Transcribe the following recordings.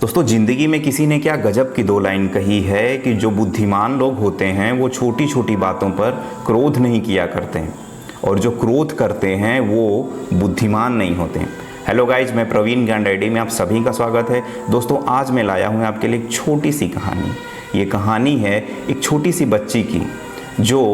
दोस्तों, ज़िंदगी में किसी ने क्या गजब की दो लाइन कही है कि जो बुद्धिमान लोग होते हैं वो छोटी छोटी बातों पर क्रोध नहीं किया करते हैं और जो क्रोध करते हैं वो बुद्धिमान नहीं होते हैं। हेलो गाइज, मैं प्रवीण ज्ञान रेड्डी में आप सभी का स्वागत है। दोस्तों, आज मैं लाया हूँ आपके लिए एक छोटी सी कहानी। ये कहानी है एक छोटी सी बच्ची की जो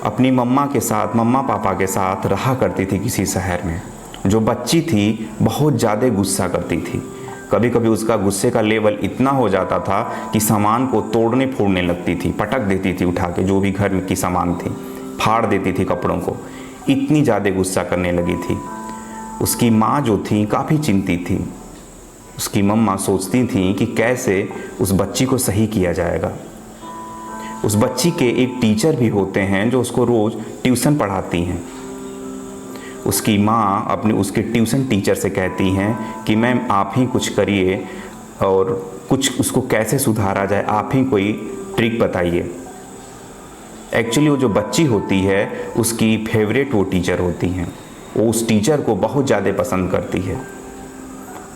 अपनी मम्मा पापा के साथ रहा करती थी किसी शहर में। जो बच्ची थी बहुत ज़्यादा गुस्सा करती थी। कभी कभी उसका गुस्से का लेवल इतना हो जाता था कि सामान को तोड़ने फोड़ने लगती थी, पटक देती थी उठा के, जो भी घर की सामान थी फाड़ देती थी कपड़ों को। इतनी ज़्यादा गुस्सा करने लगी थी। उसकी माँ जो थी काफ़ी चिंतित थी। उसकी मम्मा सोचती थी कि कैसे उस बच्ची को सही किया जाएगा। उस बच्ची के एक टीचर भी होते हैं जो उसको रोज़ ट्यूशन पढ़ाती हैं। उसकी माँ उसके ट्यूशन टीचर से कहती हैं कि मैम आप ही कुछ करिए और कुछ उसको कैसे सुधारा जाए, आप ही कोई ट्रिक बताइए। एक्चुअली वो जो बच्ची होती है उसकी फेवरेट वो टीचर होती हैं। वो उस टीचर को बहुत ज़्यादा पसंद करती है।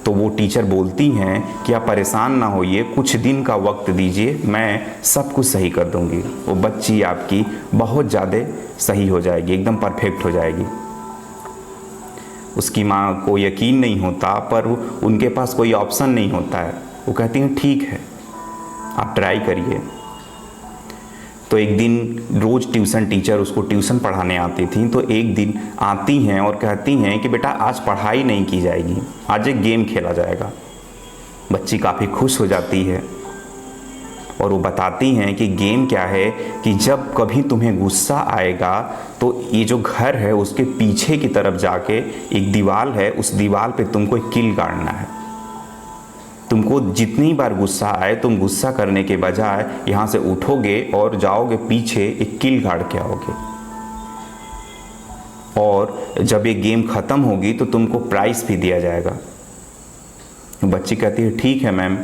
तो वो टीचर बोलती हैं कि आप परेशान ना होइए, कुछ दिन का वक्त दीजिए, मैं सब कुछ सही कर दूँगी। वो बच्ची आपकी बहुत ज़्यादा सही हो जाएगी, एकदम परफेक्ट हो जाएगी। उसकी माँ को यकीन नहीं होता, पर उनके पास कोई ऑप्शन नहीं होता है। वो कहती हैं ठीक है, आप ट्राई करिए। तो एक दिन रोज़ ट्यूशन टीचर उसको ट्यूशन पढ़ाने आती थी। तो एक दिन आती हैं और कहती हैं कि बेटा आज पढ़ाई नहीं की जाएगी, आज एक गेम खेला जाएगा। बच्ची काफ़ी खुश हो जाती है और वो बताती हैं कि गेम क्या है कि जब कभी तुम्हें गुस्सा आएगा तो ये जो घर है उसके पीछे की तरफ जाके एक दीवार है, उस दीवार पे तुमको एक कील गाड़ना है। तुमको जितनी बार गुस्सा आए तुम गुस्सा करने के बजाय यहाँ से उठोगे और जाओगे पीछे, एक कील गाड़ के आओगे। और जब ये गेम ख़त्म होगी तो तुमको प्राइज़ भी दिया जाएगा। बच्ची कहती है ठीक है मैम,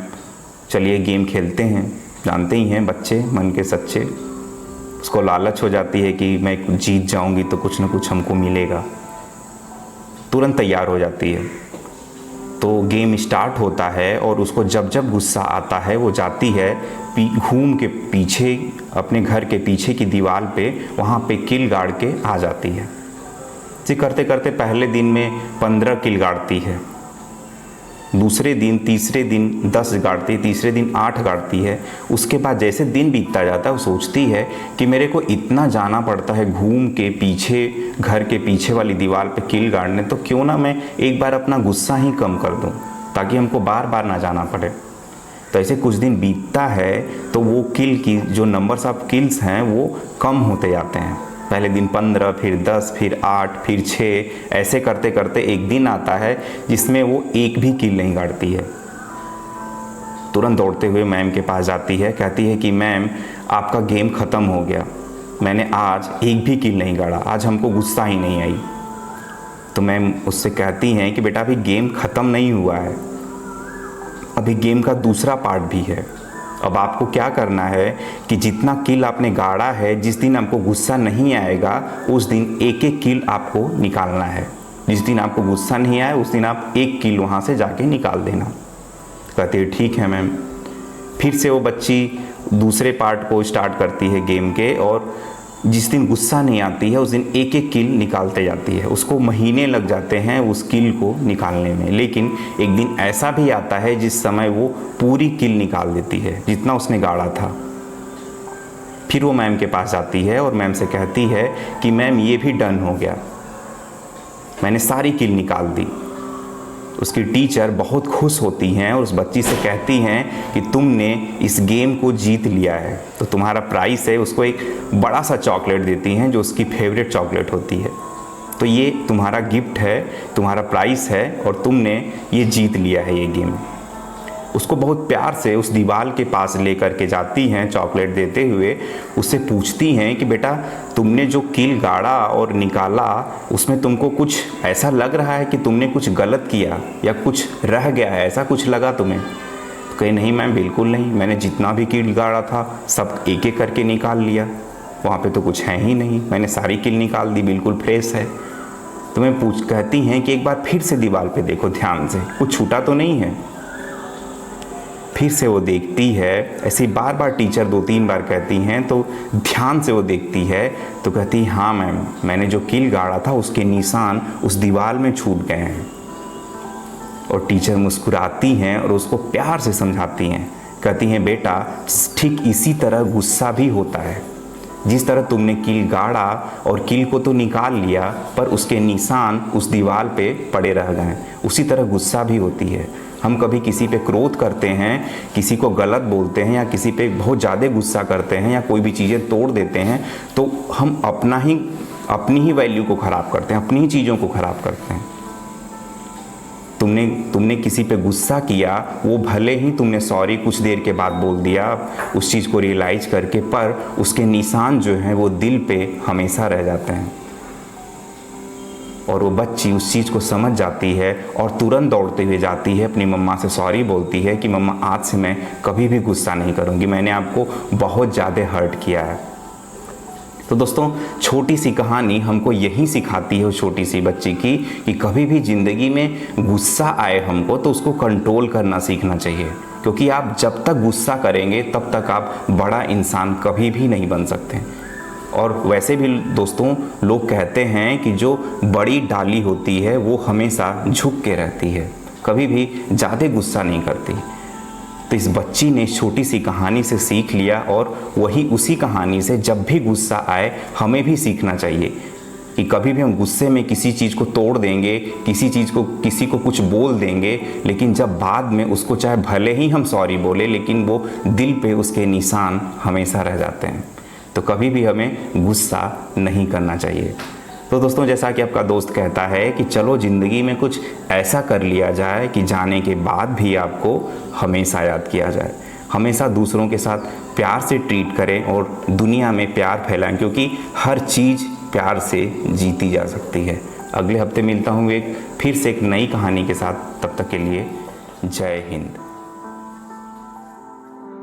चलिए गेम खेलते हैं। जानते ही हैं बच्चे मन के सच्चे। उसको लालच हो जाती है कि मैं जीत जाऊंगी तो कुछ ना कुछ हमको मिलेगा। तुरंत तैयार हो जाती है। तो गेम स्टार्ट होता है और उसको जब जब गुस्सा आता है वो जाती है घूम के पीछे, अपने घर के पीछे की दीवार पे, वहाँ पे कील गाड़ के आ जाती है। इसे करते करते पहले दिन में 15 कील गाड़ती है, दूसरे दिन, तीसरे दिन 10 गाड़ती, तीसरे दिन 8 गाड़ती है। उसके बाद जैसे दिन बीतता जाता है वो सोचती है कि मेरे को इतना जाना पड़ता है घूम के पीछे, घर के पीछे वाली दीवार पे कील गाड़ने, तो क्यों ना मैं एक बार अपना गुस्सा ही कम कर दूं ताकि हमको बार बार ना जाना पड़े। तो ऐसे कुछ दिन बीतता है तो वो कील की जो नंबर्स ऑफ कील्स हैं वो कम होते जाते हैं। पहले दिन 15, फिर 10, फिर 8, फिर 6, ऐसे करते करते एक दिन आता है जिसमें वो एक भी कील नहीं गाड़ती है। तुरंत दौड़ते हुए मैम के पास जाती है, कहती है कि मैम आपका गेम ख़त्म हो गया, मैंने आज एक भी कील नहीं गाड़ा, आज हमको गुस्सा ही नहीं आई। तो मैम उससे कहती हैं कि बेटा अभी गेम ख़त्म नहीं हुआ है, अभी गेम का दूसरा पार्ट भी है। अब आपको क्या करना है कि जितना कील आपने गाड़ा है, जिस दिन आपको गुस्सा नहीं आएगा उस दिन एक एक कील आपको निकालना है। जिस दिन आपको गुस्सा नहीं आए उस दिन आप एक कील वहाँ से जाके निकाल देना। कहती है ठीक है मैम। फिर से वो बच्ची दूसरे पार्ट को स्टार्ट करती है गेम के, और जिस दिन गुस्सा नहीं आती है उस दिन एक एक कील निकालते जाती है। उसको महीने लग जाते हैं उस कील को निकालने में, लेकिन एक दिन ऐसा भी आता है जिस समय वो पूरी कील निकाल देती है जितना उसने गाड़ा था। फिर वो मैम के पास जाती है और मैम से कहती है कि मैम ये भी डन हो गया, मैंने सारी कील निकाल दी। उसकी टीचर बहुत खुश होती हैं और उस बच्ची से कहती हैं कि तुमने इस गेम को जीत लिया है, तो तुम्हारा प्राइस है। उसको एक बड़ा सा चॉकलेट देती हैं जो उसकी फेवरेट चॉकलेट होती है। तो ये तुम्हारा गिफ्ट है, तुम्हारा प्राइस है और तुमने ये जीत लिया है ये गेम। उसको बहुत प्यार से उस दीवार के पास लेकर के जाती हैं चॉकलेट देते हुए। उससे पूछती हैं कि बेटा तुमने जो कील गाड़ा और निकाला उसमें तुमको कुछ ऐसा लग रहा है कि तुमने कुछ गलत किया या कुछ रह गया है, ऐसा कुछ लगा तुम्हें? तो कहे नहीं मैम बिल्कुल नहीं, मैंने जितना भी कील गाड़ा था सब एक एक करके निकाल लिया, वहाँ पे तो कुछ है ही नहीं, मैंने सारी कील निकाल दी, बिल्कुल फ्रेश है। तो मैं कहती हैं कि एक बार फिर से दीवार पे देखो ध्यान से, कुछ छूटा तो नहीं है। फिर से वो देखती है, ऐसे बार बार टीचर 2-3 बार कहती हैं, तो ध्यान से वो देखती है तो कहती है हाँ मैम, मैंने जो कील गाड़ा था उसके निशान उस दीवार में छूट गए हैं। और टीचर मुस्कुराती हैं और उसको प्यार से समझाती हैं, कहती हैं बेटा ठीक इसी तरह गुस्सा भी होता है। जिस तरह तुमने कील गाड़ा और कील को तो निकाल लिया पर उसके निशान उस दीवार पे पड़े रह गए, उसी तरह गुस्सा भी होती है। हम कभी किसी पे क्रोध करते हैं, किसी को गलत बोलते हैं या किसी पे बहुत ज़्यादा गुस्सा करते हैं या कोई भी चीज़ें तोड़ देते हैं तो हम अपनी ही वैल्यू को ख़राब करते हैं, अपनी ही चीज़ों को ख़राब करते हैं। तुमने किसी पे गुस्सा किया, वो भले ही तुमने सॉरी कुछ देर के बाद बोल दिया उस चीज़ को रियलाइज करके, पर उसके निशान जो हैं वो दिल पे हमेशा रह जाते हैं। और वो बच्ची उस चीज़ को समझ जाती है और तुरंत दौड़ते हुए जाती है, अपनी मम्मा से सॉरी बोलती है कि मम्मा आज से मैं कभी भी गुस्सा नहीं करूँगी, मैंने आपको बहुत ज़्यादा हर्ट किया है। तो दोस्तों छोटी सी कहानी हमको यही सिखाती है उस छोटी सी बच्ची की कि कभी भी ज़िंदगी में गुस्सा आए हमको तो उसको कंट्रोल करना सीखना चाहिए, क्योंकि आप जब तक गुस्सा करेंगे तब तक आप बड़ा इंसान कभी भी नहीं बन सकते। और वैसे भी दोस्तों लोग कहते हैं कि जो बड़ी डाली होती है वो हमेशा झुक के रहती है, कभी भी ज़्यादा गुस्सा नहीं करती। तो इस बच्ची ने छोटी सी कहानी से सीख लिया और वही उसी कहानी से जब भी गुस्सा आए हमें भी सीखना चाहिए कि कभी भी हम गुस्से में किसी चीज़ को तोड़ देंगे, किसी को कुछ बोल देंगे, लेकिन जब बाद में उसको चाहे भले ही हम सॉरी बोले लेकिन वो दिल पे उसके निशान हमेशा रह जाते हैं। तो कभी भी हमें गुस्सा नहीं करना चाहिए। तो दोस्तों जैसा कि आपका दोस्त कहता है कि चलो ज़िंदगी में कुछ ऐसा कर लिया जाए कि जाने के बाद भी आपको हमेशा याद किया जाए। हमेशा दूसरों के साथ प्यार से ट्रीट करें और दुनिया में प्यार फैलाएं, क्योंकि हर चीज़ प्यार से जीती जा सकती है। अगले हफ्ते मिलता हूँ फिर से एक नई कहानी के साथ, तब तक के लिए जय हिंद।